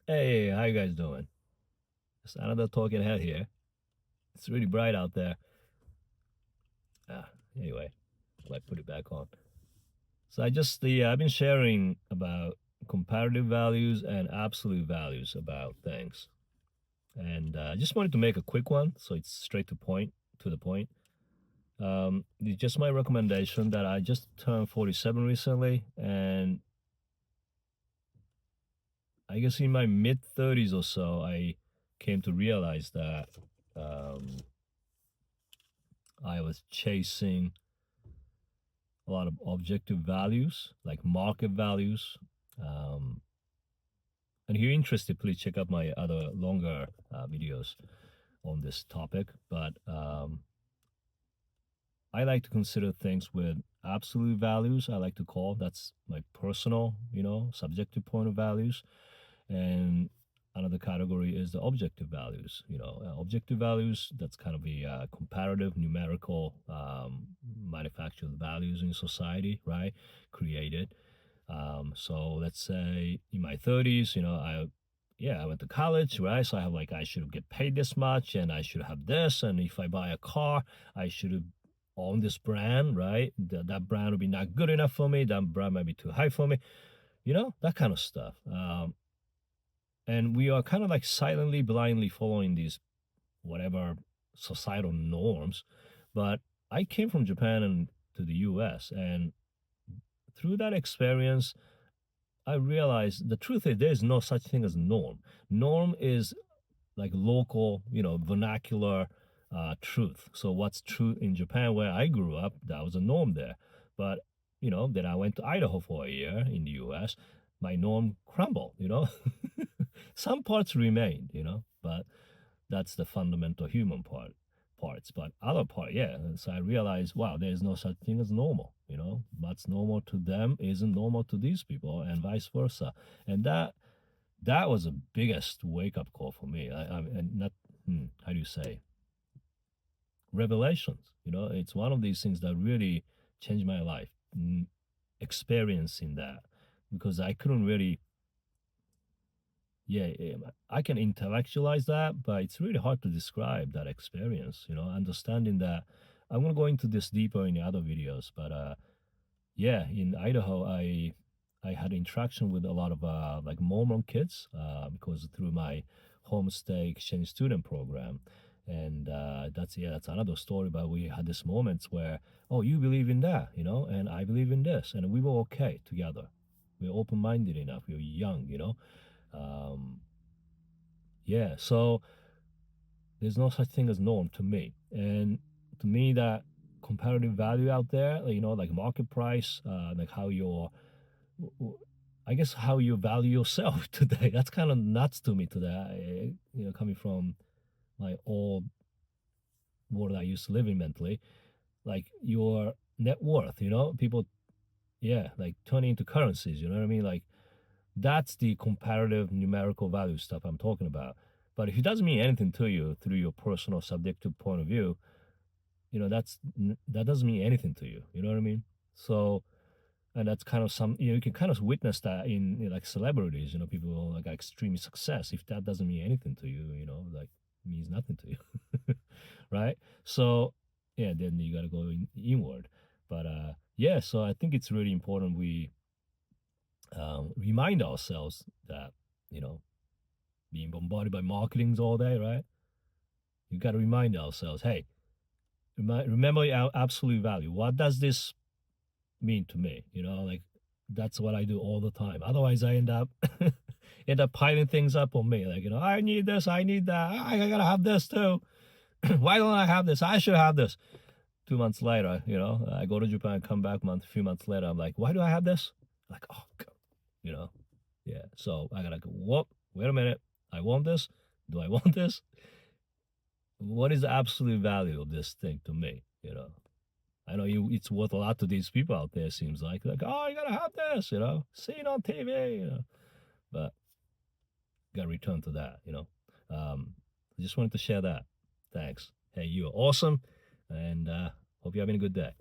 Hey, how you guys doing? Just another talking head here. It's really bright out there. Ah, anyway, I put it back on. So I've been sharing about comparative values and absolute values about things, and I just wanted to make a quick one, so it's straight to the point. It's just my recommendation that I just turned 47 recently, and I guess in my mid 30s or so, I came to realize that um, I was chasing a lot of objective values, like market values. Um, and if you're interested, please check out my other longer videos on this topic. But I like to consider things with absolute values. I like to call that's my personal, subjective point of values. And another category is the objective values. Objective values. That's kind of the comparative, numerical, manufactured values in society, right? Created. So let's say in my 30s, I went to college, right? So I should get paid this much and I should have this. And if I buy a car, I should own this brand, right? That brand would be not good enough for me. That brand might be too high for me, that kind of stuff. And we are kind of like silently, blindly following these whatever societal norms. But I came from Japan and to the US. And through that experience, I realized the truth is there's no such thing as norm. Norm is like local, vernacular truth. So what's true in Japan where I grew up, that was a norm there. But, then I went to Idaho for a year in the US, my norm crumbled. Some parts remained, but that's the fundamental human parts. But other part, yeah. So I realized, wow, there's no such thing as normal. What's normal to them isn't normal to these people, and vice versa. And that was the biggest wake up call for me. And not how do you say revelations. It's one of these things that really changed my life. Experiencing that because I couldn't really yeah, I can intellectualize that, but it's really hard to describe that experience. Understanding that I'm gonna go into this deeper in the other videos, but yeah, in Idaho, I had interaction with a lot of like Mormon kids because through my homestay exchange student program, and that's another story. But we had these moments where, oh, you believe in that, and I believe in this, and we were okay together. We were open minded enough. We were young. Um, yeah, so there's no such thing as norm to me, and to me that comparative value out there, like market price, like how your I guess how you value yourself today. That's kind of nuts to me today. Coming from my old world I used to live in mentally, like your net worth. People, yeah, like turning into currencies. You know what I mean? Like that's the comparative numerical value stuff I'm talking about. But if it doesn't mean anything to you through your personal subjective point of view, that doesn't mean anything to you. You know what I mean? So and that's kind of you can kind of witness that in like celebrities, people like extreme success. If that doesn't mean anything to you, like means nothing to you, right? So yeah, then you got to go inward. But yeah, so I think it's really important we remind ourselves that you know being bombarded by marketings all day, right? You got to remind ourselves, hey, remember our absolute value. What does this mean to me? Like that's what I do all the time. Otherwise, I end up piling things up on me. Like I need this, I need that, I gotta have this too. Why don't I have this? I should have this. 2 months later, I go to Japan, come back few months later. I'm like, why do I have this? Like, oh, God, you know, yeah. So I gotta go. Whoop! Wait a minute. I want this. Do I want this? What is the absolute value of this thing to me? I know it's worth a lot to these people out there. Seems like oh, you gotta have this. See it on TV. But gotta return to that. I just wanted to share that. Thanks. Hey, you are awesome, and hope you're having a good day.